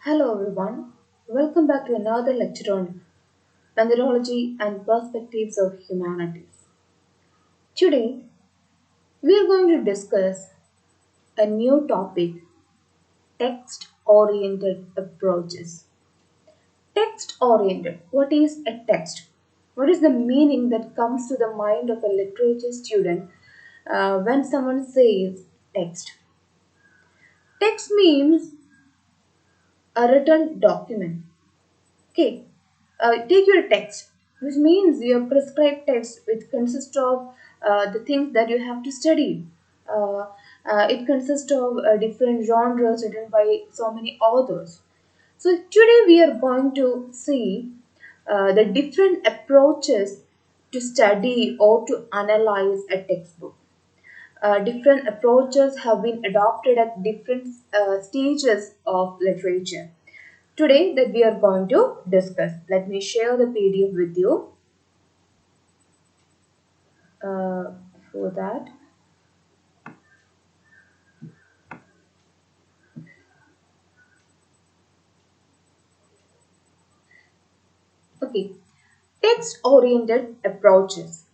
Hello everyone, welcome back to another lecture on methodology and perspectives of humanities. Today we are going to discuss a new topic, text oriented approaches. Text oriented. What is a text? What is the meaning that comes to the mind of a literature student when someone says text? Text means a written document. Okay, take your text, which means your prescribed text, which consists of the things that you have to study. Uh, it consists of different genres written by so many authors. So today we are going to see the different approaches to study or to analyze a textbook. Different approaches have been adopted at different stages of literature today that we are going to discuss. Let me share the PDF with you for that. Okay, text oriented approaches.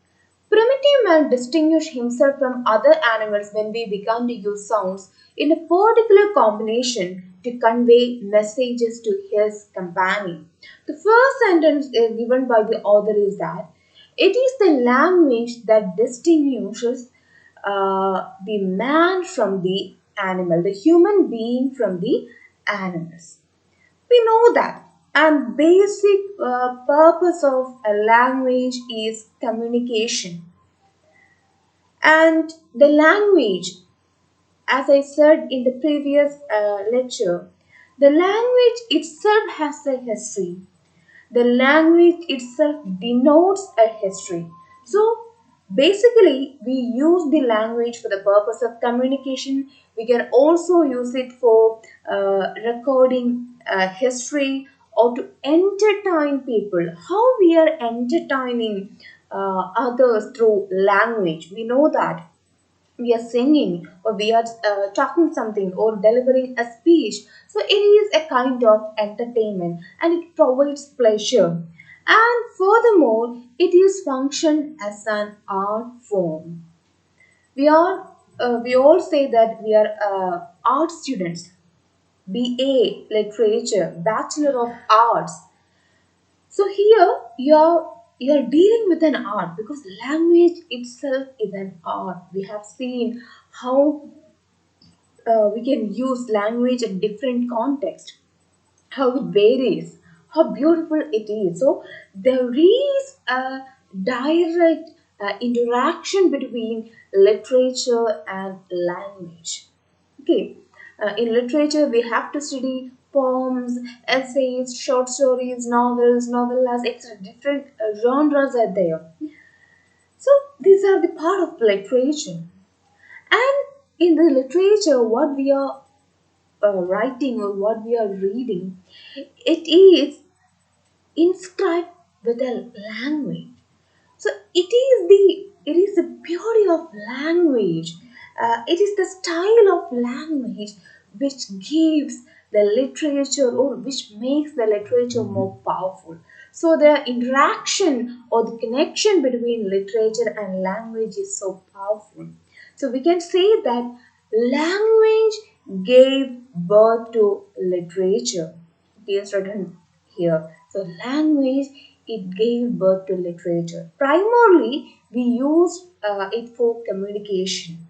Primitive man distinguished himself from other animals when we began to use sounds in a particular combination to convey messages to his companion. The first sentence is given by the author is that it is the language that distinguishes the man from the animal, the human being from the animals. We know that. And basic purpose of a language is communication. And the language, as I said in the previous lecture, the language itself has a history. The language itself denotes a history. So basically, we use the language for the purpose of communication. We can also use it for recording history or to entertain people. How we are entertaining others through language. We know that we are singing or we are talking something or delivering a speech, so it is a kind of entertainment and it provides pleasure, and furthermore it is function as an art form. We all say that we are art students, BA literature, bachelor of arts. So here you're dealing with an art because language itself is an art. We have seen how we can use language in different context, how it varies, how beautiful it is. So there is a direct interaction between literature and language. Okay, in literature we have to study poems, essays, short stories, novels, novellas, etc. Different genres are there. So these are the part of literature. And in the literature, what we are writing or what we are reading, it is inscribed with a language. So it is the beauty of language. It is the style of language which gives the literature or which makes the literature more powerful. So the interaction or the connection between literature and language is so powerful. So we can say that language gave birth to literature. It is written here. So language, it gave birth to literature. Primarily, we use it for communication.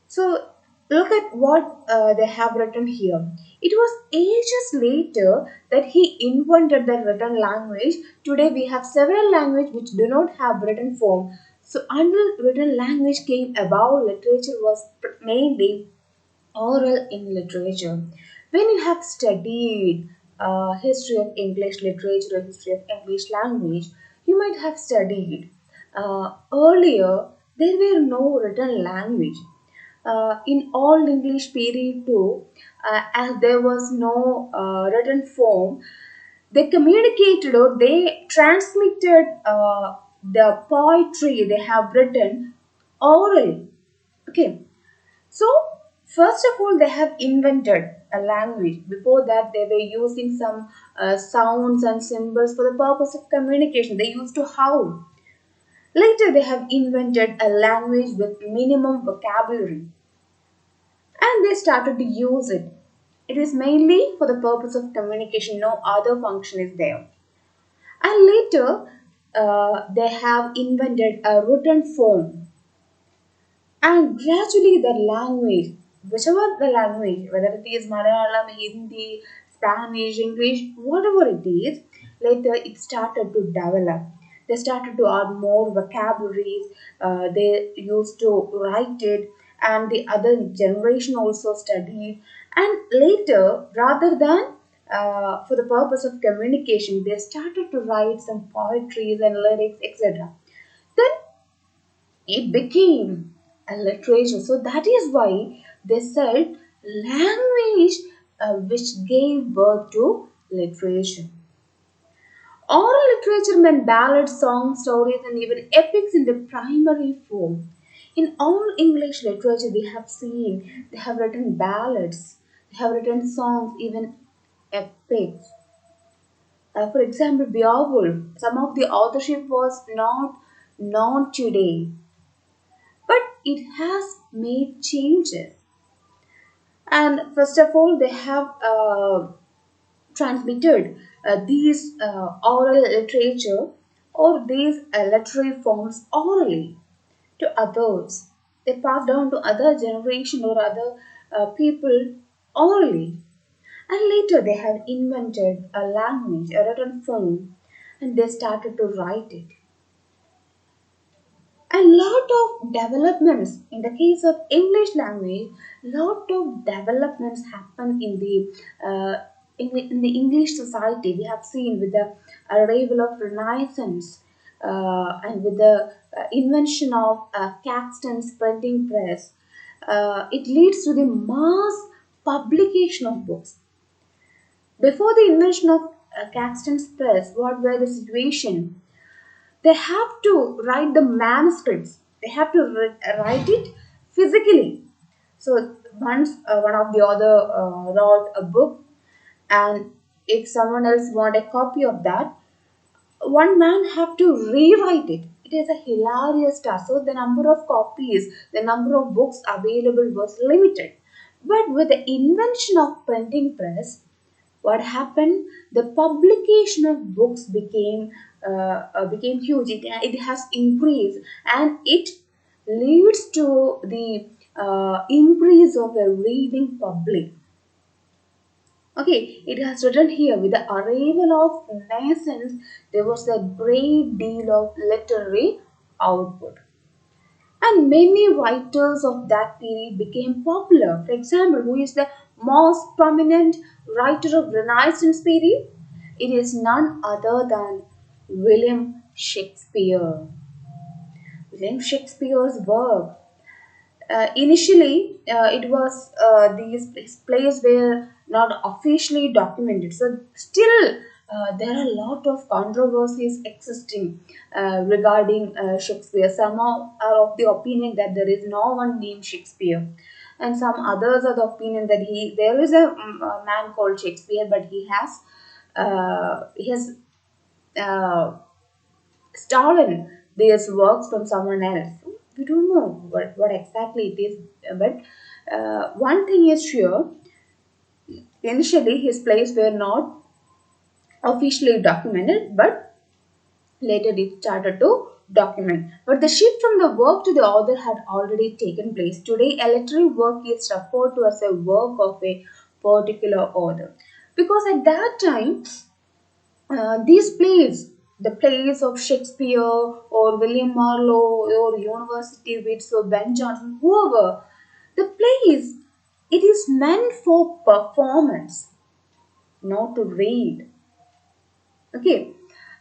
So look at what they have written here. It was ages later that he invented the written language. Today we have several languages which do not have written form. So until written language came about, literature was mainly oral in literature. When you have studied history of English literature or history of English language, you might have studied earlier there were no written language. In Old English period too, as there was no written form, they communicated or they transmitted the poetry they have written oral. Okay, so First of all, they have invented a language. Before that, they were using some sounds and symbols for the purpose of communication. They used to howl. Later, they have invented a language with minimum vocabulary and they started to use it. It is mainly for the purpose of communication, no other function is there. And later, they have invented a written form and gradually the language, whichever the language, whether it is Malayalam, Hindi, Spanish, English, whatever it is, later it started to develop. They started to add more vocabularies, they used to write it, and the other generation also studied. And later, rather than for the purpose of communication, they started to write some poetries and lyrics, etc. Then it became a literature. So that is why they said language which gave birth to literature. Oral literature meant ballads, songs, stories, and even epics in the primary form. In all English literature, we have seen they have written ballads, they have written songs, even epics. For example, Beowulf, some of the authorship was not known today, but it has made changes. And first of all, they have transmitted these oral literature or these literary forms orally to others. They pass down to other generation or other people orally. And later they have invented a language, a written form, and they started to write it. And lot of developments in the case of English language, lot of developments happen in the English society. We have seen with the arrival of Renaissance and with the invention of Caxton's printing press, it leads to the mass publication of books. Before the invention of Caxton's press, what were the situation? They have to write the manuscripts. They have to write it physically. So once one of the author wrote a book, and if someone else want a copy of that, one man have to rewrite it. It is a hilarious task. So the number of copies, the number of books available was limited. But with the invention of printing press, what happened? The publication of books became huge. It has increased, and it leads to the increase of the reading public. Okay, it has written here with the arrival of Renaissance, there was a great deal of literary output. And many writers of that period became popular. For example, who is the most prominent writer of Renaissance period? It is none other than William Shakespeare. William Shakespeare's work. Initially, it was these plays were not officially documented. So still, there are a lot of controversies existing regarding Shakespeare. Some are of the opinion that there is no one named Shakespeare, and some others are the opinion that there is a man called Shakespeare, but he has uh, stolen these works from someone else. We don't know what exactly it is, but one thing is sure, initially his plays were not officially documented, but later it started to document. But the shift from the work to the author had already taken place. Today, a literary work is referred to as a work of a particular author. Because at that time, these plays, the plays of Shakespeare or William Marlowe or University Wits or Ben Jonson, whoever, the plays, it is meant for performance, not to read. Okay,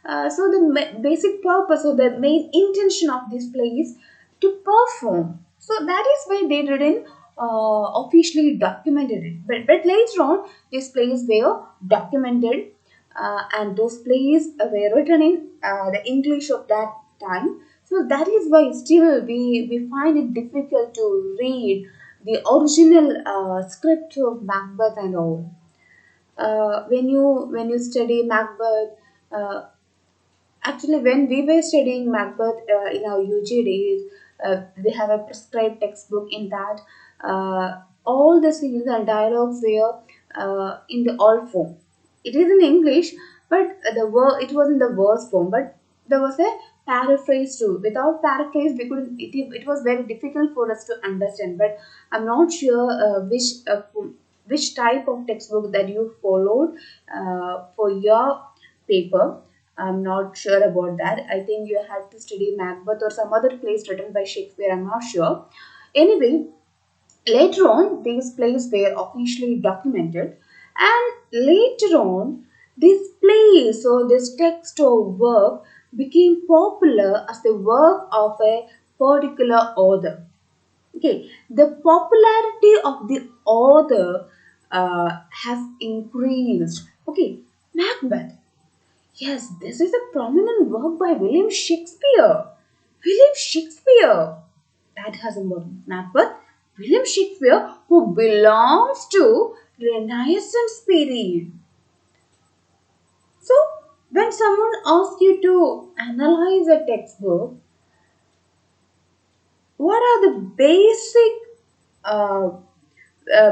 so the basic purpose or the main intention of this play is to perform. So that is why they didn't officially documented it. But later on, these plays were documented, and those plays were written in the English of that time. So that is why still we find it difficult to read the original script of Macbeth and all. When you study Macbeth, uh, actually, when we were studying Macbeth in our UG days, we have a prescribed textbook in that all the scenes and dialogues were in the old form. It is in English, but it was in the verse form. But there was a paraphrase too. Without paraphrase, we couldn't. It was very difficult for us to understand. But I'm not sure which type of textbook that you followed for your paper. I'm not sure about that. I think you had to study Macbeth or some other plays written by Shakespeare. I'm not sure. Anyway, later on, these plays were officially documented, and later on, this plays or this text or work became popular as the work of a particular author. Okay, the popularity of the author has increased. Okay, Macbeth. Yes, this is a prominent work by William Shakespeare. William Shakespeare. That has a modern Macbeth. William Shakespeare, who belongs to Renaissance period. So, when someone asks you to analyze a textbook, what are the uh,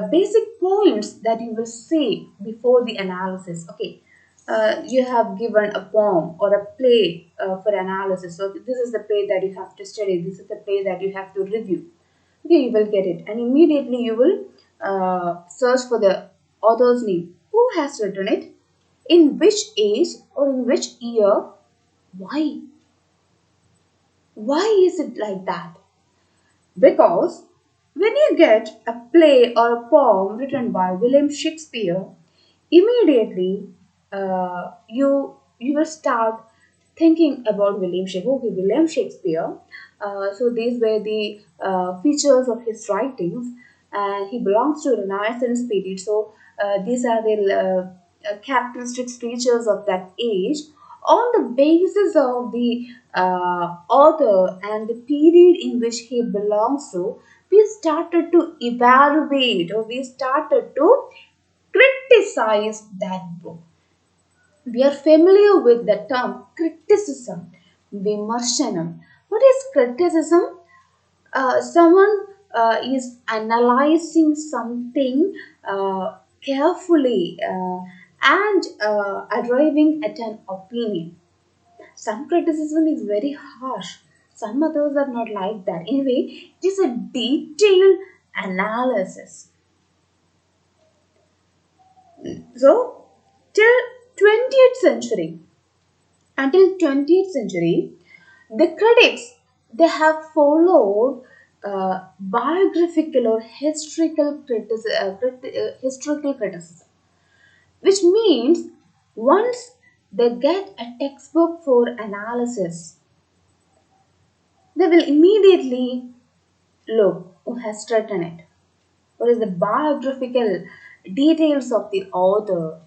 basic points that you will see before the analysis? Okay, you have given a poem or a play for analysis. So this is the play that you have to study. This is the play that you have to review. Okay, you will get it, and immediately you will search for the author's name. Who has written it? In which age or in which year? Why? Why is it like that? Because when you get a play or a poem written by William Shakespeare, immediately you will start thinking about William Shakespeare. Okay, William Shakespeare. So these were the features of his writings, and he belongs to Renaissance period. So these are the characteristics features of that age. On the basis of the author and the period in which he belongs to, we started to evaluate or we started to criticize that book. We are familiar with the term criticism, vimarshanam. What is criticism? Someone is analyzing something carefully and arriving at an opinion. Some criticism is very harsh, some others are not like that. Anyway, it is a detailed analysis. So, till 20th century, until 20th century, the critics they have followed biographical or historical criticism, which means once they get a textbook for analysis, they will immediately look who has written it. What is the biographical details of the author?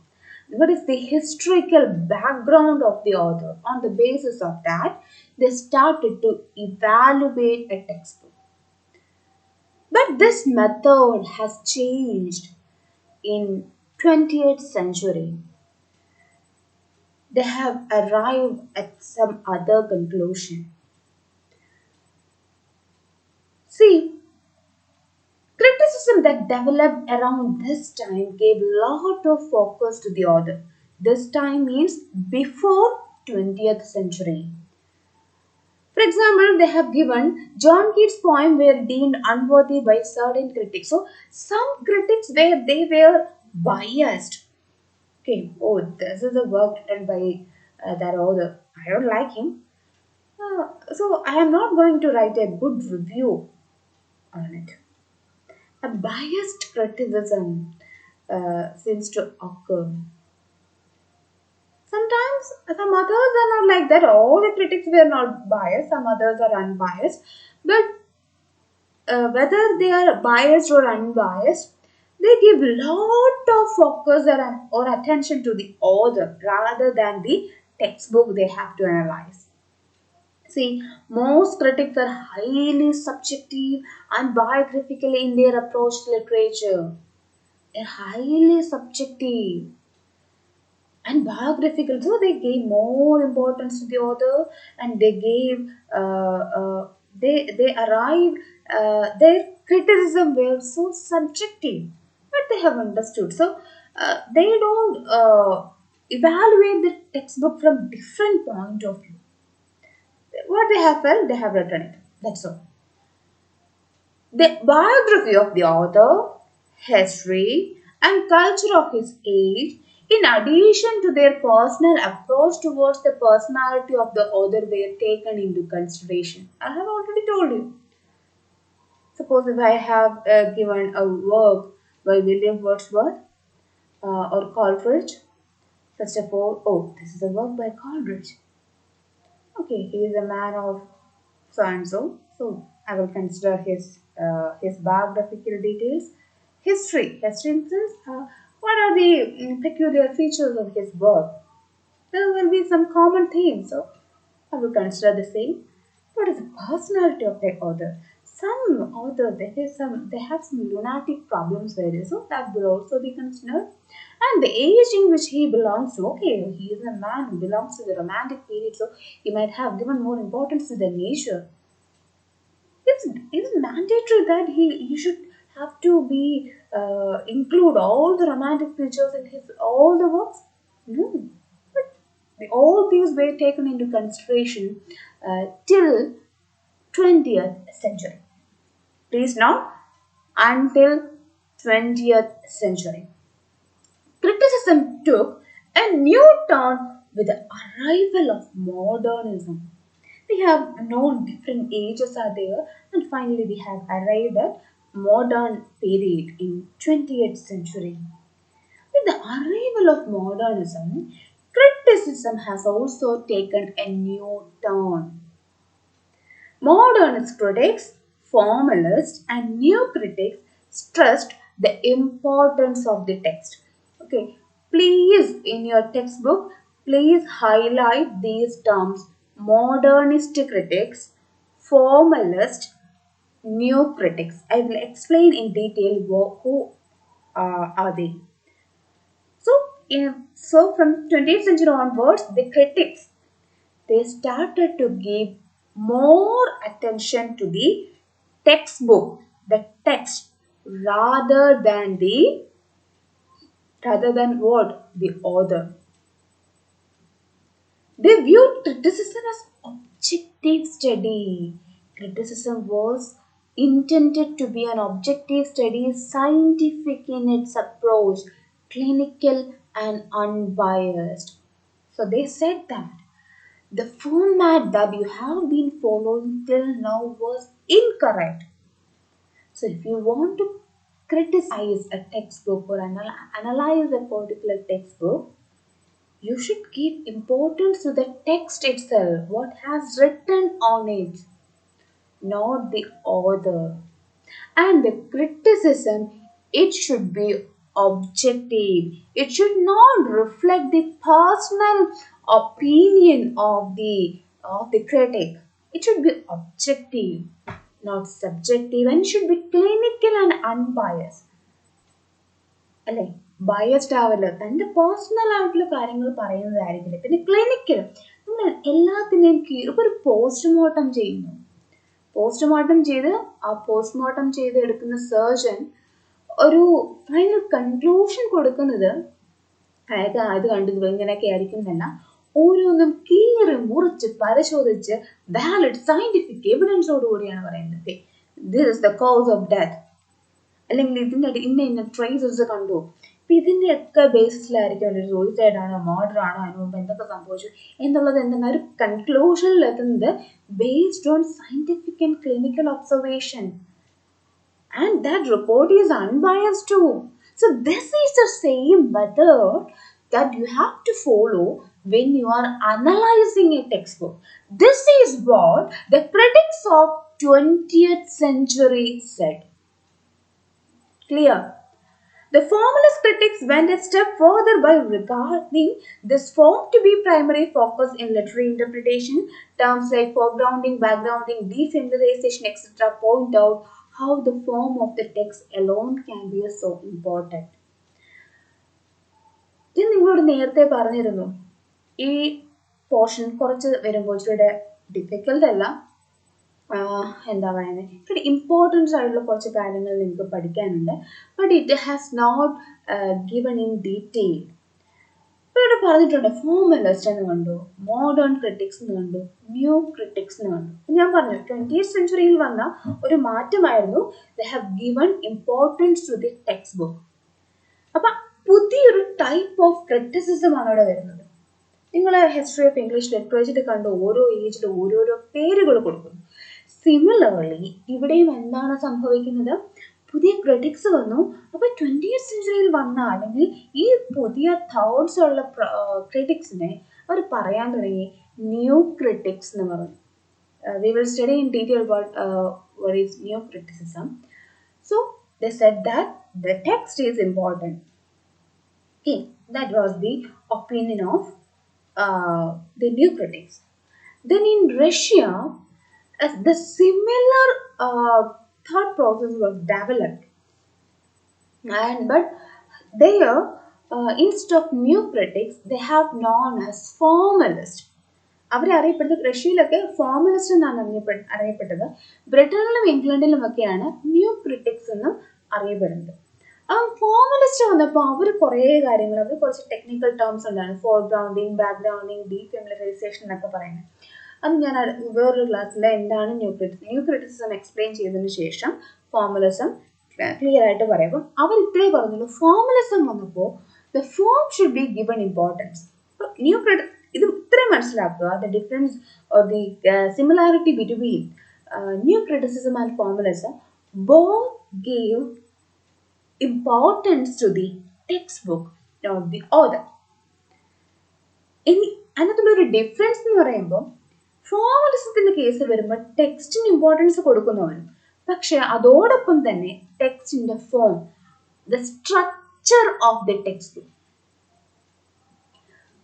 What is the historical background of the author? On the basis of that, they started to evaluate a textbook. But this method has changed in 20th century. They have arrived at some other conclusion. See, criticism that developed around this time gave lot of focus to the author. This time means before 20th century. For example, they have given John Keats' poem were deemed unworthy by certain critics. So some critics were biased. Okay, oh, this is a work written by that author. I don't like him. So I am not going to write a good review on it. A biased criticism seems to occur. Sometimes some others are not like that. All the critics were not biased. Some others are unbiased. But whether they are biased or unbiased, they give lot of focus or attention to the author rather than the textbook they have to analyze. See, most critics are highly subjective and biographical in their approach to literature. They're highly subjective and biographical, so they gave more importance to the author, and they gave they arrived their criticism were so subjective, but they have understood, so they don't evaluate the textbook from different point of view. What they have felt, they have written it, that's all. The biography of the author, history, and culture of his age, in addition to their personal approach towards the personality of the author, were taken into consideration. I have already told you. Suppose if I have given a work by William Wordsworth or Coleridge, first of all, oh, this is a work by Coleridge. Okay, he is a man of so and so. So I will consider his biographical details. History in sense, what are the peculiar features of his work? There will be some common themes, so I will consider the same. What is the personality of the author? Some author they have some lunatic problems there, so that will also be considered. And the age in which he belongs to, okay, he is a man who belongs to the romantic period, so he might have given more importance to the nature. It's mandatory that he should have to be include all the romantic features in his all the works. No, but all these were taken into consideration till 20th century. Please note, until 20th century. Criticism took a new turn with the arrival of modernism. We have known different ages are there, and finally we have arrived at modern period in 20th century. With the arrival of modernism, criticism has also taken a new turn. Modernist critics, formalists, and new critics stressed the importance of the text. Okay, please in your textbook, please highlight these terms: modernist critics, formalist, new critics. I will explain in detail who are they. So from 20th century onwards, the critics they started to give more attention to the textbook, the text, rather than what the author. They viewed criticism as objective study. Criticism was intended to be an objective study, scientific in its approach, clinical and unbiased. So they said that the format that you have been following till now was incorrect. So, if you want to criticize a textbook or analyze a particular textbook, you should give importance to the text itself, what has written on it, not the author. And the criticism, it should be objective. It should not reflect the personal opinion of the critic. It should be objective, not subjective, and should be clinical and unbiased. അല്ലേ biased ആവല്ല തൻ്റെ personal ആയിട്ടുള്ള കാര്യങ്ങൾ പറയുന്നതായിരിക്കില്ല. പിന്നെ clinical നമ്മൾ എല്ലാത്തിനെയും ഇപ്പോൾ ഒരു postmortem ചെയ്യുന്നു. പോസ്റ്റ്മോർട്ടം ചെയ്ത് ആ പോസ്റ്റ്മോർട്ടം ചെയ്ത് എടുക്കുന്ന സർജൻ ഒരു ഫൈനൽ കൺക്ലൂഷൻ കൊടുക്കുന്നത് അയാൾക്ക് അത് കണ്ടത് ഇങ്ങനെയൊക്കെ ആയിരിക്കും എന്നല്ല, ഓരോന്നും കീറി മുറിച്ച് പരിശോധിച്ച് വാലിഡ് സയന്റിഫിക് എവിഡൻസോടുകൂടിയാണ് പറയുന്നത് this is the cause of death, അല്ലെങ്കിൽ ഇതിൻ്റെ ഇന്ന ട്രേസസ് കണ്ടു. അപ്പം ഇതിൻ്റെയൊക്കെ ബേസിസിലായിരിക്കും ഒരു സൂയിസൈഡ് ആണോ മർഡർ ആണോ അതിന് മുമ്പ് എന്തൊക്കെ സംഭവിച്ചു എന്നുള്ളത് എന്താണ് ഒരു കൺക്ലൂഷനിൽ എത്തുന്നത് based on scientific and clinical observation. And that report is unbiased too. So this is the same method that you have to follow when you are analyzing a textbook. This is what the critics of 20th century said. Clear? The formalist critics went a step further by regarding this form to be primary focus in literary interpretation. Terms like foregrounding, backgrounding, defamiliarization, etc. point out how the form of the text alone can be so important. ഞാൻ നിങ്ങളോട് നേരത്തെ പറഞ്ഞിരുന്നു ഈ portion കുറച്ച് വരുമ്പോൾ ഇച്ചിരിയുടെ difficult അല്ല, എന്താ പറയുന്നത്, ഇച്ചിരി ഇമ്പോർട്ടൻസ് ആയിട്ടുള്ള കുറച്ച് കാര്യങ്ങൾ നിങ്ങൾക്ക് പഠിക്കാനുണ്ട്. But it has not given in detail. ഇപ്പോൾ ഇവിടെ പറഞ്ഞിട്ടുണ്ട് ഫോർമലിസ്റ്റ് എന്ന് കണ്ടു, മോഡേൺ ക്രിറ്റിക്സ് എന്ന് കണ്ടു, ന്യൂ ക്രിറ്റിക്സ് എന്ന് കണ്ടു. ഞാൻ പറഞ്ഞു 20th സെഞ്ച്വറിയിൽ വന്ന ഒരു മാറ്റമായിരുന്നു they have given importance to the text book. അപ്പം പുതിയൊരു ടൈപ്പ് ഓഫ് ക്രിറ്റിസിസം ആണ് അവിടെ വരുന്നത്. നിങ്ങൾ ഹിസ്റ്ററി ഓഫ് ഇംഗ്ലീഷ് ലിറ്ററേച്ചർ കണ്ട് ഓരോ ഏജിലും ഓരോരോ പേരുകൾ കൊടുക്കുന്നു. സിമിലർലി ഇവിടെയും എന്താണ് സംഭവിക്കുന്നത്? പുതിയ ക്രിറ്റിക്സ് വന്നു. അപ്പോൾ 20th സെഞ്ച്വറിയിൽ വന്ന അല്ലെങ്കിൽ ഈ പുതിയ തോട്ട്സ് ഉള്ള ക്രിറ്റിക്സിനെ അവർ പറയാൻ തുടങ്ങി ന്യൂ ക്രിറ്റിക്സ് എന്ന് പറഞ്ഞു. We will study in detail what is new criticism. So they said that the text is important. Okay, that was the opinion of the new critics. Then in Russia, the similar thought process was developed, but there instead of new critics, they have known as formalists. അവരെ അറിയപ്പെടുന്നത് റഷ്യയിലൊക്കെ formalist എന്നാണ് അറിയപ്പെട്ടത്. ബ്രിട്ടനിലും ഇംഗ്ലണ്ടിലുമൊക്കെയാണ് new critics എന്നും അറിയപ്പെടുന്നത്. Formalist വന്നപ്പോൾ അവർ കുറേ കാര്യങ്ങൾ, അവർ കുറച്ച് ടെക്നിക്കൽ ടേംസ് ഉണ്ടായിരുന്നു, ഫോർഗ്രൗണ്ടിങ്, ബാക്ക്ഗ്രൗണ്ടിങ്, ഡീഫെമിലറൈസേഷൻ എന്നൊക്കെ പറയുന്നത്. അത് ഞാൻ വേറൊരു ക്ലാസ്സിൽ എന്താണ് ന്യൂ ക്രിറ്റിസിസം എക്സ്പ്ലെയിൻ ചെയ്തതിന് ശേഷം ഫോർമലിസം ക്ലിയർ ആയിട്ട് പറയാം. അപ്പം അവർ ഇത്രേ പറഞ്ഞുള്ളൂ, ഫോർമലിസം വന്നപ്പോൾ the form should be given importance. New ഇത് ഇത്രയും മനസ്സിലാക്കുക, the difference or the similarity between new criticism and formalism. Both gave importance to the textbook, not the author. ഇനി അതിനകത്തുള്ളൊരു ഡിഫറൻസ് എന്ന് പറയുമ്പോൾ ഫോർമലിസത്തിൻ്റെ കേസിൽ വരുമ്പോൾ ടെക്സ്റ്റിന് ഇമ്പോർട്ടൻസ് കൊടുക്കുന്നവരും, പക്ഷെ അതോടൊപ്പം തന്നെ ടെക്സ്റ്റിൻ്റെ form, the structure of the text,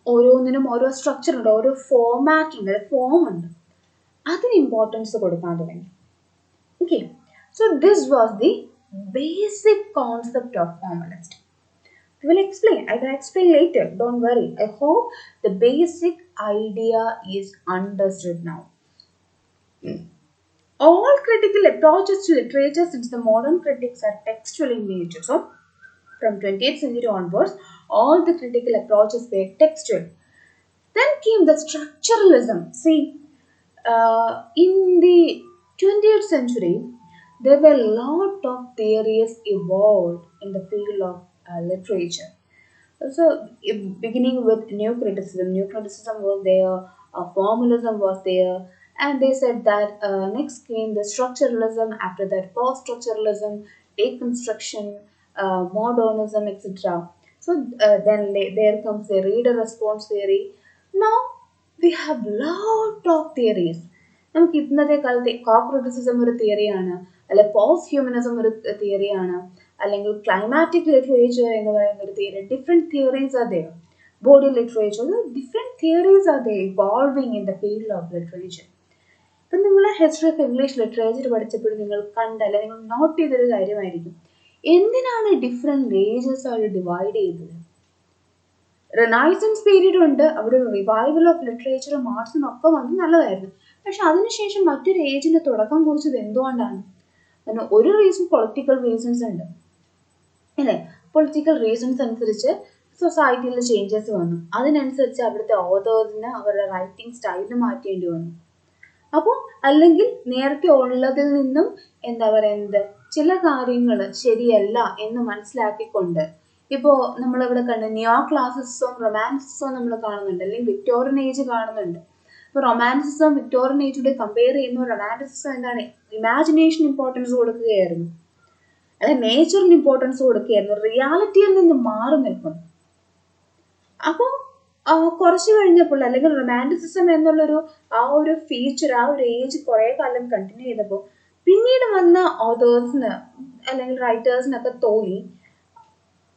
ഓരോന്നിനും ഓരോ സ്ട്രക്ചർ ഉണ്ട്, ഓരോ ഫോമാറ്റ് ഉണ്ട്, ഫോം ഉണ്ട്, അതിന് ഇമ്പോർട്ടൻസ് കൊടുക്കാൻ തുടങ്ങി. Okay, so this was the basic concept of formalist. I will explain. I can explain later. Don't worry. I hope the basic idea is understood now. All critical approaches to literature since the modern critics are textual in nature. So, from 20th century onwards, all the critical approaches were textual. Then came the structuralism. See, in the 20th century, there were a lot of theories evolved in the field of literature. So, beginning with new criticism was there, formalism was there, and they said that next came the structuralism, after that post-structuralism, deconstruction, modernism, etc. So, then there comes the reader response theory. Now, we have lot of theories. നമുക്ക് ഇന്നത്തെ കാലത്തെ കോക്രിറ്റിസിസം ഒരു തിയറിയാണ്, അല്ലെ post humanism ഒരു തിയറിയാണ്, അല്ലെങ്കിൽ climatic literature എന്ന് പറയുന്ന ഒരു theory. Different theories are there. Body literature, different theories are there evolving in the field of literature. ഇപ്പം നിങ്ങൾ ഹിസ്റ്ററി ഓഫ് ഇംഗ്ലീഷ് ലിറ്ററേച്ചർ പഠിച്ചപ്പോൾ നിങ്ങൾ കണ്ടല്ല, നിങ്ങൾ നോട്ട് ചെയ്തൊരു കാര്യമായിരിക്കും, എന്തിനാണ് ഡിഫറെൻറ്റ് ഏജസ് ആയിട്ട് ഡിവൈഡ് ചെയ്തത്? റിനൈസൻസ് പീരീഡ് ഉണ്ട്, അവിടെ ഒരു റിവൈവൽ ഓഫ് ലിറ്ററേച്ചറും ആർട്സും ഒക്കെ വന്ന് നല്ലതായിരുന്നു. പക്ഷെ അതിനുശേഷം മറ്റൊരു ഏജിന് തുടക്കം കുറിച്ചത് എന്തുകൊണ്ടാണ്? അതിന് ഒരു റീസൺ പൊളിറ്റിക്കൽ റീസൺസ് ഉണ്ട്, അല്ലേ? പൊളിറ്റിക്കൽ റീസൺസ് അനുസരിച്ച് സൊസൈറ്റിയിൽ ചേഞ്ചസ് വന്നു, അതിനനുസരിച്ച് അവിടുത്തെ ഓതേഴ്സിന് അവരുടെ റൈറ്റിംഗ് സ്റ്റൈല് മാറ്റേണ്ടി വന്നു. അപ്പോൾ അല്ലെങ്കിൽ നേരത്തെ ഉള്ളതിൽ നിന്നും എന്താ പറയുന്നത്, ചില കാര്യങ്ങൾ ശരിയല്ല എന്ന് മനസ്സിലാക്കിക്കൊണ്ട്, ഇപ്പോൾ നമ്മളിവിടെ കണ്ട നിയോ ക്ലാസിസവും റൊമാൻസിസവും നമ്മൾ കാണുന്നുണ്ട്, അല്ലെങ്കിൽ വിക്ടോറിയൻ ഏജ് കാണുന്നുണ്ട്. ഇപ്പോൾ റൊമാൻസിസം വിക്ടോറിയൻ ഏജോട് കമ്പയർ ചെയ്യുമ്പോൾ റൊമാൻറ്റിസിസം എന്താണ്, ഇമാജിനേഷൻ ഇമ്പോർട്ടൻസ് കൊടുക്കുകയായിരുന്നു, അല്ലെ നേച്ചറിന് ഇമ്പോർട്ടൻസ് കൊടുക്കുകയായിരുന്നു, റിയാലിറ്റിയിൽ നിന്ന് മാറി നിൽക്കുന്നു. അപ്പോൾ കുറച്ച് കഴിഞ്ഞപ്പോൾ, അല്ലെങ്കിൽ റൊമാൻറ്റിസിസം എന്നുള്ളൊരു ആ ഒരു ഫീച്ചർ, ആ ഒരു ഏജ് കുറേ കാലം കണ്ടിന്യൂ ചെയ്തപ്പോൾ പിന്നീട് വന്ന ഓതേഴ്സിന് അല്ലെങ്കിൽ റൈറ്റേഴ്സിനൊക്കെ തോന്നി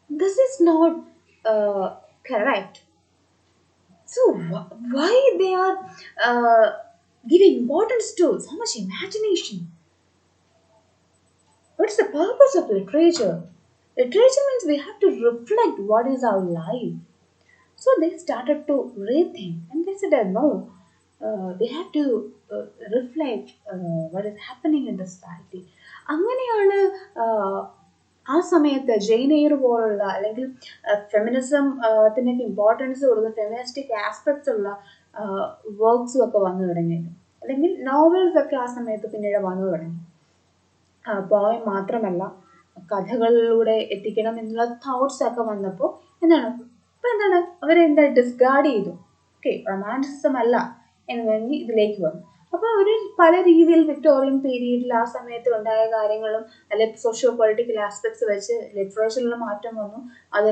This is not correct. So why they are giving importance to so much imagination? What's the purpose of literature? Literature means we have to reflect what is our life. So they started to rethink and they said, no, they have to reflect what is happening in the society. അങ്ങനെയാണ് ആ സമയത്ത് ജെയിനെയർ പോലുള്ള അല്ലെങ്കിൽ ഫെമിനിസത്തിനൊക്കെ importance കൊടുക്കുന്ന feministic aspects ഉള്ള വർക്ക്സും ഒക്കെ വന്നു തുടങ്ങിയത്, അല്ലെങ്കിൽ നോവൽസ് ഒക്കെ ആ സമയത്ത് പിന്നീട് വന്നു തുടങ്ങി. പോയം മാത്രമല്ല, കഥകളിലൂടെ എത്തിക്കണം എന്നുള്ള തോട്ട്സ് ഒക്കെ വന്നപ്പോൾ എന്താണ് ഇപ്പൊ എന്താണ് അവരെന്താ ഡിസ്കാർഡ് ചെയ്തു. ഓക്കെ, റൊമാൻറ്റിസിസം അല്ല എന്ന് പറഞ്ഞ് ഇതിലേക്ക് വന്നു. അപ്പോൾ അവർ പല രീതിയിൽ വിക്ടോറിയൻ പീരീഡിൽ ആ സമയത്ത് ഉണ്ടായ കാര്യങ്ങളും അല്ലെങ്കിൽ സോഷ്യോ പൊളിറ്റിക്കൽ ആസ്പെക്ട്സ് വെച്ച് ലിറ്ററേച്ചറിൽ മാറ്റം വന്നു. അത്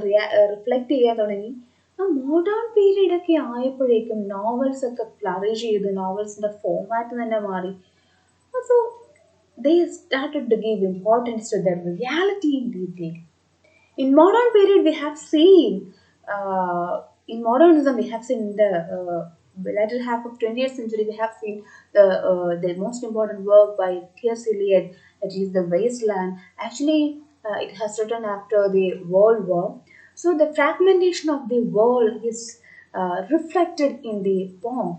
റിഫ്ലക്റ്റ് ചെയ്യാൻ തുടങ്ങി. ആ മോഡേൺ പീരീഡ് ഒക്കെ ആയപ്പോഴേക്കും നോവൽസ് ഒക്കെ ഫ്ലറിഷ് ചെയ്തു, നോവൽസിന്റെ ഫോമാറ്റ് തന്നെ മാറി. So they started to give importance to the reality in detail. In modern period, we have seen in modernism we have seen the latter half of 20th century we have seen the most important work by T.S. Eliot, that is The Wasteland. Actually, it has written after the World War. So the fragmentation of the world is reflected in the poem.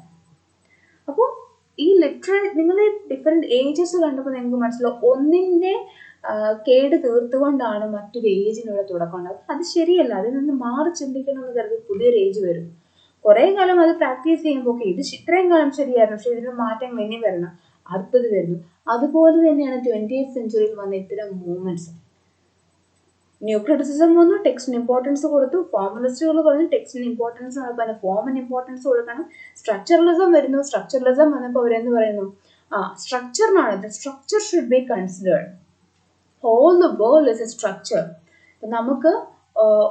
അപ്പോൾ ഈ നിങ്ങൾ different ages കണ്ടപ്പോൾ നിങ്ങൾക്ക് മനസ്സിലാവും ഒന്നിൻ്റെ കേട് തീർത്തുകൊണ്ടാണ് മറ്റൊരു ഏജിനുള്ള തുടക്കം ഉണ്ടാകും. അത് ശരിയല്ല. അതിൽ നിന്ന് മാറി ചിന്തിക്കണമെന്ന് കരുതി പുതിയൊരു ഏജ് വരും. കുറേ കാലം അത് പ്രാക്ടീസ് ചെയ്യുമ്പോൾ ഇത് ഇത്രയും കാലം ശരിയായിരുന്നു, പക്ഷെ ഇതിന് മാറ്റം ഇനി വരണം, അടുത്തത് വരുന്നു. അതുപോലെ തന്നെയാണ് 20th സെഞ്ചുറിയിൽ വന്ന ഇത്തരം മൂവ്മെന്റ്സ്. ന്യൂ ക്രിറ്റിസിസം വന്നു, ടെക്സ്റ്റിന് ഇമ്പോർട്ടൻസ് കൊടുത്തു. ഫോർമലിസ്റ്റുകൾ പറഞ്ഞു ടെക്സ്റ്റിന് ഇമ്പോർട്ടൻസ് പിന്നെ ഫോമിന് ഇമ്പോർട്ടൻസ് കൊടുക്കണം. സ്ട്രക്ചറലിസം വരുന്നു. സ്ട്രക്ചറലിസം വന്നപ്പോൾ അവരെന്ത് പറയുന്നു, സ്ട്രക്ചറിനാണ്, the structure should be considered. Whole the world is a structure. നമുക്ക്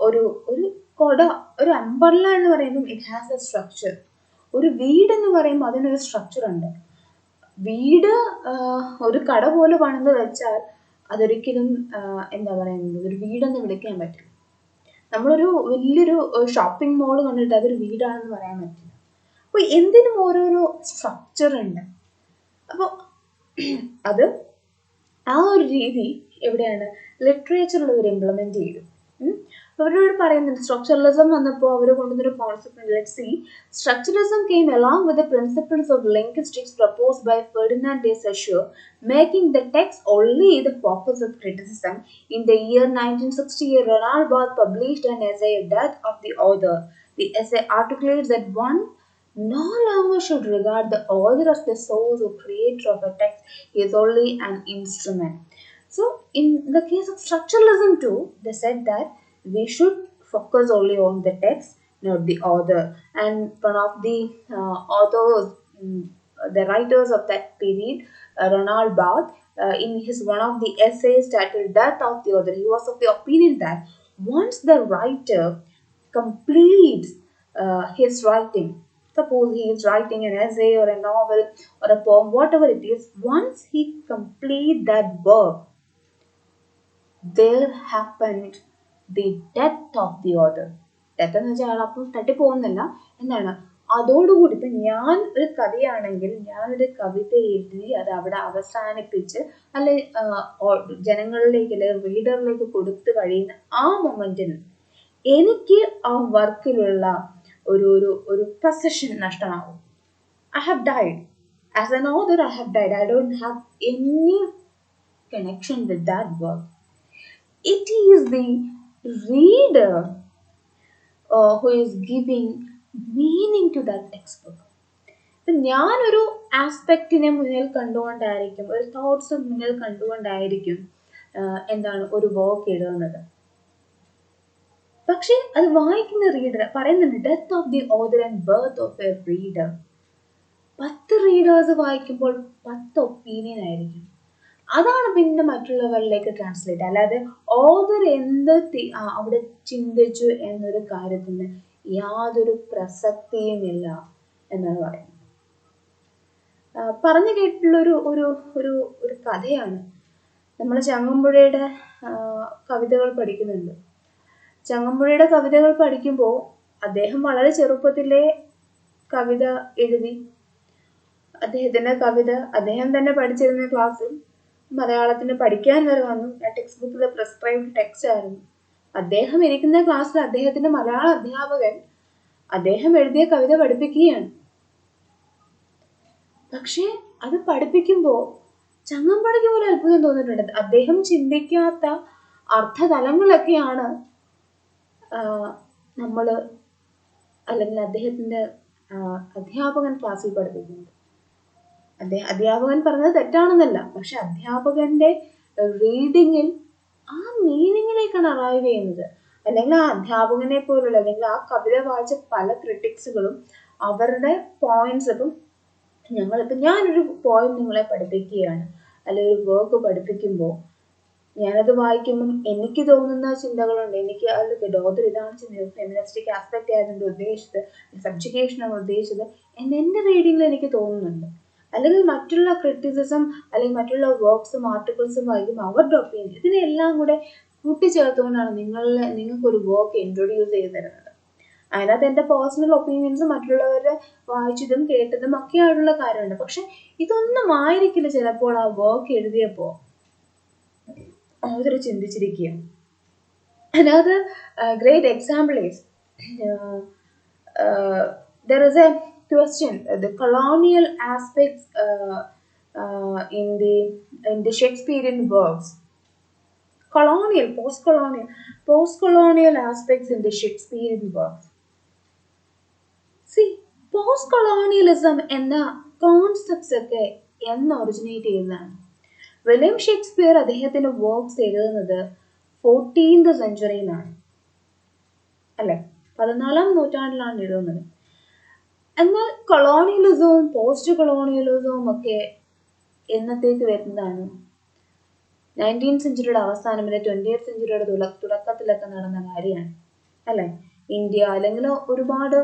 ഒരു ഒരു കൊട, ഒരു അംബർല എന്ന് പറയുമ്പോൾ ഇറ്റ് ഹാസ് എ സ്ട്രക്ചർ. ഒരു വീട് എന്ന് പറയുമ്പോൾ അതിനൊരു സ്ട്രക്ചർ ഉണ്ട്. വീട് ഒരു കട പോലെ പണിത് വെച്ചാൽ അതൊരിക്കലും എന്താ പറയുന്നത്, ഒരു വീടെന്ന് വിളിക്കാൻ പറ്റില്ല. നമ്മളൊരു വലിയൊരു ഷോപ്പിംഗ് മോൾ കണ്ടിട്ട് അതൊരു വീടാണെന്ന് പറയാൻ പറ്റില്ല. അപ്പോൾ എന്തിനും ഓരോരോ സ്ട്രക്ചർ ഉണ്ട്. അപ്പോൾ അത് ആ ഒരു രീതി എവിടെയാണ് ലിറ്ററേച്ചറിൽ അവർ ഇംപ്ലിമെന്റ് ചെയ്തു. അവരോട് പറയുന്നുണ്ട് സ്ട്രക്ചറലിസം വന്നപ്പോൾ അവർ കൊണ്ടുവന്നൊരു concept. Let's see, structuralism came along with the principles of linguistics proposed by Ferdinand de Saussure, making the text only the focus of criticism. In the year 1968, Ronald Barthes published an essay, Death of the Author. The essay articulates that one no longer should regard the author as the source or creator of a text. He is only an instrument. So, in the case of structuralism too, they said that we should focus only on the text, not the author. And one of the authors, the writers of that period, Ronald Barthes, in his one of the essays titled Death of the Author, he was of the opinion that once the writer completes his writing, suppose he is writing an essay or a novel or a poem, whatever it is, once he completes that work, there happened the death of the author. Death എന്ന് വെച്ചാൽ അപ്പം തട്ടിപ്പോകുന്നില്ല. എന്താണ് അതോടുകൂടി ഇപ്പം ഞാൻ ഒരു കവിയാണെങ്കിൽ ഞാനൊരു കവിത എഴുതി അത് അവിടെ അവസാനിപ്പിച്ച് അല്ലെ ജനങ്ങളിലേക്ക് അല്ലെങ്കിൽ റീഡറിലേക്ക് കൊടുത്തു കഴിയുന്ന ആ മൊമെന്റിൽ എനിക്ക് ആ വർക്കിലുള്ള ഒരു ഒരു ഒരു പൊസഷൻ നഷ്ടമാകും. I have died. As an author, I have died. I don't have any connection with that work. It is the reader who is giving meaning to that textbook. ഞാനൊരു ആസ്പെക്റ്റിനെ മുന്നിൽ കണ്ടുകൊണ്ടായിരിക്കും, ഒരു തോട്ട്സ് മുന്നിൽ കണ്ടുകൊണ്ടായിരിക്കും എന്താണ് ഒരു വർക്ക് എഴുതുന്നത്. പക്ഷെ അത് വായിക്കുന്ന റീഡർ പറയുന്നുണ്ട് death of the author and birth of A reader. 10 readers വായിക്കുമ്പോൾ 10 ഒപ്പീനിയൻ ആയിരിക്കും. അതാണ് പിന്നെ മറ്റുള്ളവരിലേക്ക് ട്രാൻസ്ലേറ്റ്. അല്ലാതെ ഓതർ എന്ത് അവിടെ ചിന്തിച്ചു എന്നൊരു കാര്യത്തിന് യാതൊരു പ്രസക്തിയുമില്ല എന്നാണ് പറയുന്നത്. പറഞ്ഞു കേട്ടിട്ടുള്ളൊരു ഒരു ഒരു ഒരു കഥയാണ്. നമ്മൾ ചങ്ങമ്പുഴയുടെ കവിതകൾ പഠിക്കുന്നുണ്ട്. ചങ്ങമ്പുഴയുടെ കവിതകൾ പഠിക്കുമ്പോൾ അദ്ദേഹം വളരെ ചെറുപ്പത്തിലെ കവിത എഴുതി. അദ്ദേഹത്തിന്റെ കവിത അദ്ദേഹം തന്നെ പഠിച്ചിരുന്ന ക്ലാസ്സിൽ മലയാളത്തിന് പഠിക്കാൻ വരെ വന്നു. ടെക്സ്റ്റ് ബുക്കിലെ പ്രിസ്ക്രൈബ്ഡ് ടെക്സ്റ്റ് ആയിരുന്നു. അദ്ദേഹം ഇരിക്കുന്ന ക്ലാസ്സിൽ അദ്ദേഹത്തിന്റെ മലയാള അധ്യാപകൻ അദ്ദേഹം എഴുതിയ കവിത പഠിപ്പിക്കുകയാണ്. പക്ഷെ അത് പഠിപ്പിക്കുമ്പോൾ ചങ്ങമ്പുഴയ്ക്ക് പോലും അത്ഭുതം തോന്നിയിട്ടുണ്ട്. അദ്ദേഹം ചിന്തിക്കാത്ത അർത്ഥതലങ്ങളൊക്കെയാണ് നമ്മള് അല്ലെങ്കിൽ അദ്ദേഹത്തിന്റെ അധ്യാപകൻ ക്ലാസ്സിൽ പഠിപ്പിക്കുന്നത്. അധ്യാപകൻ പറഞ്ഞത് തെറ്റാണെന്നല്ല, പക്ഷെ അധ്യാപകന്റെ റീഡിങ്ങിൽ ആ മീനിങ്ങിലേക്കാണ് അറൈവ് ചെയ്യുന്നത്. അല്ലെങ്കിൽ ആ അധ്യാപകനെ പോലുള്ള അല്ലെങ്കിൽ ആ കവിത വായിച്ച പല ക്രിട്ടിക്സുകളും അവരുടെ പോയിന്റ്സ് ഇപ്പം ഞാനൊരു പോയിന്റ് നിങ്ങളെ പഠിപ്പിക്കുകയാണ്, അല്ലെങ്കിൽ ഒരു വർക്ക് പഠിപ്പിക്കുമ്പോൾ ഞാനത് വായിക്കുമ്പം എനിക്ക് തോന്നുന്ന ചിന്തകളുണ്ട്. എനിക്ക് അതിൽ ഓതർ ഇതാണ് ചിന്തത്, ഫെമിനിസ്റ്റിക് ആസ്പെക്ട് ആയതുകൊണ്ട് ഉദ്ദേശിച്ചത്, സബ്ജുഗേഷനാണ് ഉദ്ദേശിച്ചത് എന്ന് എൻ്റെ റീഡിങ്ങിൽ എനിക്ക് തോന്നുന്നുണ്ട്. അല്ലെങ്കിൽ മറ്റുള്ള ക്രിറ്റിസിസം അല്ലെങ്കിൽ മറ്റുള്ള വർക്ക്സും ആർട്ടിക്കിൾസും വായിക്കുമ്പോൾ അവരുടെ ഒപ്പീനിയൻ ഇതിനെല്ലാം കൂടെ കൂട്ടിച്ചേർത്തുകൊണ്ടാണ് നിങ്ങൾക്കൊരു വർക്ക് ഇൻട്രൊഡ്യൂസ് ചെയ്ത് തരുന്നത്. അതിനകത്ത് എൻ്റെ പേഴ്സണൽ ഒപ്പീനിയൻസും മറ്റുള്ളവരെ വായിച്ചതും കേട്ടതും ഒക്കെ ആയിട്ടുള്ള കാര്യമുണ്ട്. പക്ഷെ ഇതൊന്നും ആയിരിക്കില്ല ചിലപ്പോൾ ആ വർക്ക് എഴുതിയപ്പോൾ author ചിന്തിച്ചിരിക്കുക. Another great example is there is a question, the colonial aspects in the Shakespearean works. Colonial, post-colonial aspects in the Shakespearean works. See, post-colonialism എന്ന കോൺസെപ്റ്റ്സ് ഒക്കെ എന്ന് ഒറിജിനേറ്റ് ചെയ്യുന്നതാണ്. വില്യം ഷേക്സ്പിയർ അദ്ദേഹത്തിന്റെ വർക്ക്സ് എഴുതുന്നത് 14th സെഞ്ച്വറിയിലാണ്, അല്ലെ, 14ാം നൂറ്റാണ്ടിലാണ് എഴുതുന്നത്. എന്നാൽ കൊളോണിയലിസവും പോസ്റ്റ് കൊളോണിയലിസവും ഒക്കെ എന്നത്തേക്ക് വരുന്നതാണ്? 19th സെഞ്ച്വറിയുടെ അവസാനം അല്ലെ 20th സെഞ്ച്വറിയുടെ തുടക്കത്തിലൊക്കെ നടന്ന കാര്യമാണ്, അല്ലെ. ഇന്ത്യ അല്ലെങ്കിൽ ഒരുപാട്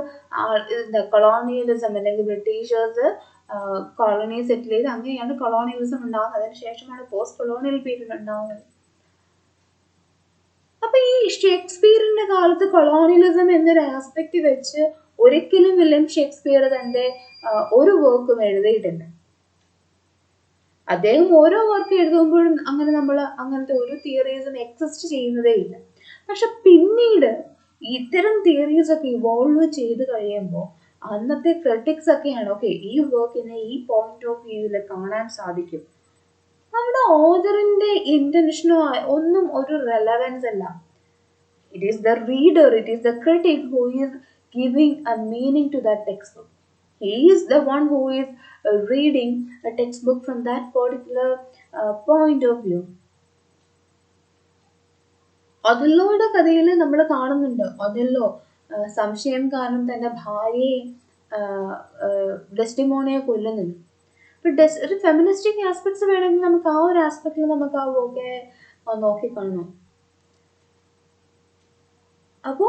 കൊളോണിയലിസം അല്ലെങ്കിൽ ബ്രിട്ടീഷേഴ്സ് കോളനി സെറ്റിൽ ചെയ്ത് അങ്ങനെയാണ് കൊളോണിയലിസം ഉണ്ടാകുന്നത്. അതിനുശേഷമാണ് പോസ്റ്റ് കൊളോണിയൽ പീരീഡ് ഉണ്ടാകുന്നത്. അപ്പൊ ഈ ഷേക്സ്പിയറിന്റെ കാലത്ത് കൊളോണിയലിസം എന്നൊരു ആസ്പെക്ട് വെച്ച് ഒരിക്കലും വില്യം ഷേക്സ്പിയർ തന്റെ ഒരു വർക്കും എഴുതിയിട്ടില്ല. അദ്ദേഹം ഓരോ വർക്ക് എഴുതുമ്പോഴും അങ്ങനത്തെ ഒരു തിയറീസും എക്സിസ്റ്റ് ചെയ്യുന്നതേ ഇല്ല. പക്ഷെ പിന്നീട് ഇത്തരം തിയറീസ് ഒക്കെ ഇവോൾവ് ചെയ്ത് കഴിയുമ്പോൾ അന്നത്തെ ക്രിട്ടിക്സ് ഒക്കെയാണ് ഓക്കെ ഈ വർക്കിനെ ഈ പോയിന്റ് ഓഫ് വ്യൂവിൽ കാണാൻ സാധിക്കും. അവിടെ ഓതറിന്റെ ഇന്റൻഷനോ ഒന്നും ഒരു റെലവൻസ് അല്ല. It is the reader, it is the critic who is giving a meaning to that text book. He is the one who is reading a textbook from that particular point of view. ഒഥല്ലോയുടെ കഥയിൽ നമ്മൾ കാണുന്നുണ്ട്, Othello സംശയം കാരണം തന്റെ ഭാര്യയെ ഡെസ്റ്റിമോണയെ കൊല്ലുന്നുണ്ട്. ഒരു feministic aspects വേണമെങ്കിൽ നമുക്ക് ആ ഒരു ആസ്പെക്റ്റിൽ നമുക്ക് ആ ഒക്കെ നോക്കിക്കാണണം. അപ്പോ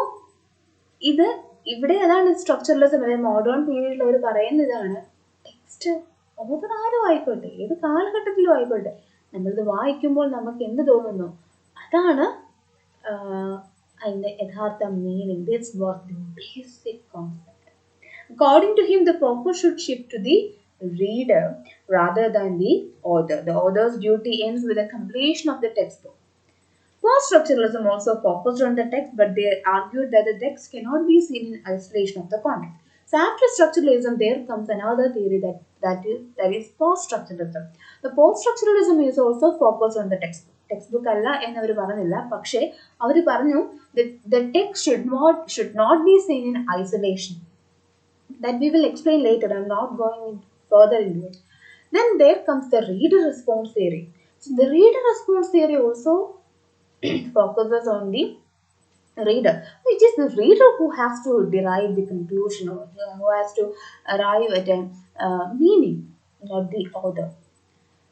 ഇവിടെ അതാണ് സ്ട്രക്ചറലിസം. മോഡേൺ പീരീഡിൽ അവർ പറയുന്ന ഇതാണ്, ടെക്സ്റ്റ് ഓതർ ആരും ആയിക്കോട്ടെ, ഏത് കാലഘട്ടത്തിലും ആയിക്കോട്ടെ, നമ്മളിത് വായിക്കുമ്പോൾ നമുക്ക് എന്ത് തോന്നുന്നു അതാണ് അതിന്റെ യഥാർത്ഥ meaning. This was the basic concept. According to him, the focus should shift to the reader rather than the author. The author's duty ends with the completion of the textbook. Post-structuralism also focused on the text, but they argued that the text cannot be seen in isolation of the context. So after structuralism, there comes another theory that is post-structuralism. The post-structuralism is also focused on the textbook. Textbook അല്ല എന്നവർ പറഞ്ഞില്ല, പക്ഷേ അവർ പറഞ്ഞു the text should not be seen in isolation. That we will explain later. I'm not going further into it. Then there comes the reader response theory. So the reader response theory also focuses on the reader. It is the reader who has to derive the conclusion, or who has to arrive at a meaning, not the author.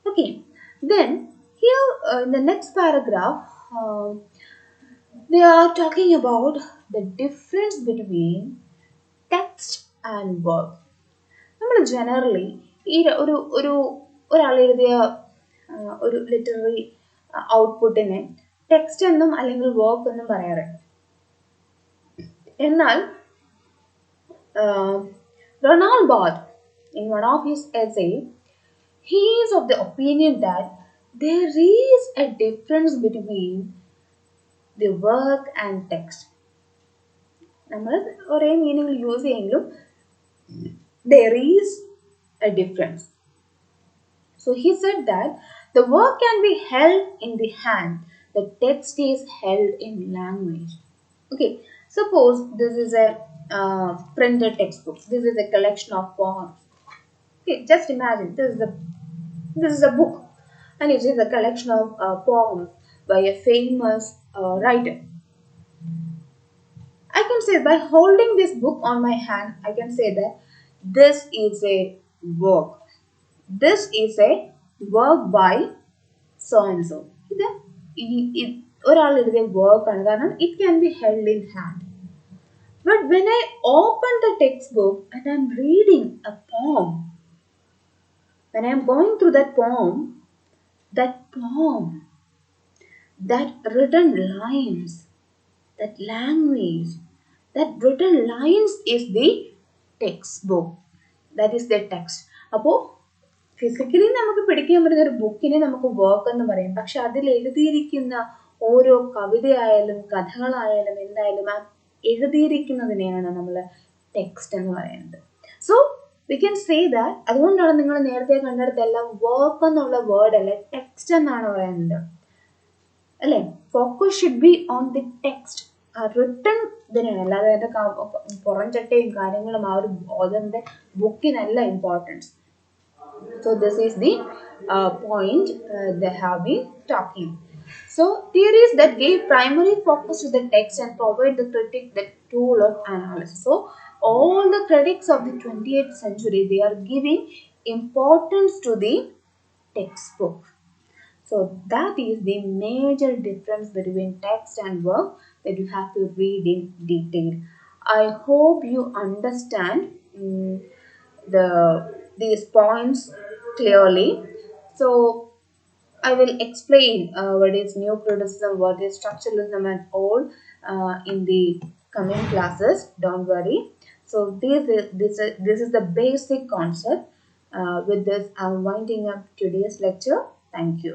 Okay, then here in the next paragraph they are talking about the difference between text and work. നമ്മൾ generally ഈ ഒരാൾ എഴുതിയ ഒരു literary ഔട്ട്പുട്ടിനെ text എന്നും അല്ലെങ്കിൽ work എന്നും പറയാറുണ്ട്. എന്നാൽ uh, Ronald Barthes, in one of his essays, he is of the opinion that there is a difference between the work and text. നമ്മൾ ഒരേ മീനിങ് യൂസ് ചെയ്യുമെങ്കിലും there is a difference. So he said that the work can be held in the hand, the text is held in language. Okay, suppose this is a printed textbook. This is a collection of poems. Okay, just imagine this is a book, and it is a collection of poems by a famous writer. I can say by holding this book on my hand, I can say that this is a work. This is a work by so and so. ഇത് ഒരാൾ എഴുതിയ വർക്കാണ് കാരണം it can be held in hand. But when I open the textbook and I'm reading a poem, when I'm going through that poem, that written lines, that language, that written lines is the textbook. That is the text. അപ്പോൾ physically നമുക്ക് പിടിക്കാൻ പറ്റുന്ന ഒരു ബുക്കിനെ നമുക്ക് work എന്ന് പറയും. പക്ഷെ അതിൽ എഴുതിയിരിക്കുന്ന ഓരോ കവിതയായാലും കഥകളായാലും എന്തായാലും ആ എഴുതിയിരിക്കുന്നതിനെയാണ് നമ്മൾ ടെക്സ്റ്റ് എന്ന് പറയുന്നത്. So we can say that അതുകൊണ്ടാണ് നിങ്ങൾ നേരത്തെ കണ്ടെടുത്തെല്ലാം വർക്ക് എന്നുള്ള വേർഡ് അല്ല ടെക്സ്റ്റ് എന്നാണ് പറയുന്നത് അല്ലേ. Focus should be on the text. ആ റിട്ടൺ ഇതിനാണ്, അല്ലാതെ അതിൻ്റെ പുറംചട്ടയും കാര്യങ്ങളും ആ ഒരു ഓതറിൻ്റെ ബുക്കിനല്ല importance. So this is the point they have been talking. So theories that gave primary focus to the text and provide the critic the tool of analysis. So all the critics of the 20th century, they are giving importance to the textbook. So that is the major difference between text and work that you have to read in detail. I hope you understand these points clearly. So I will explain what is new criticism, what is structuralism and all in the coming classes. Don't worry. So this is the basic concept. With this, I'm winding up today's lecture. Thank you.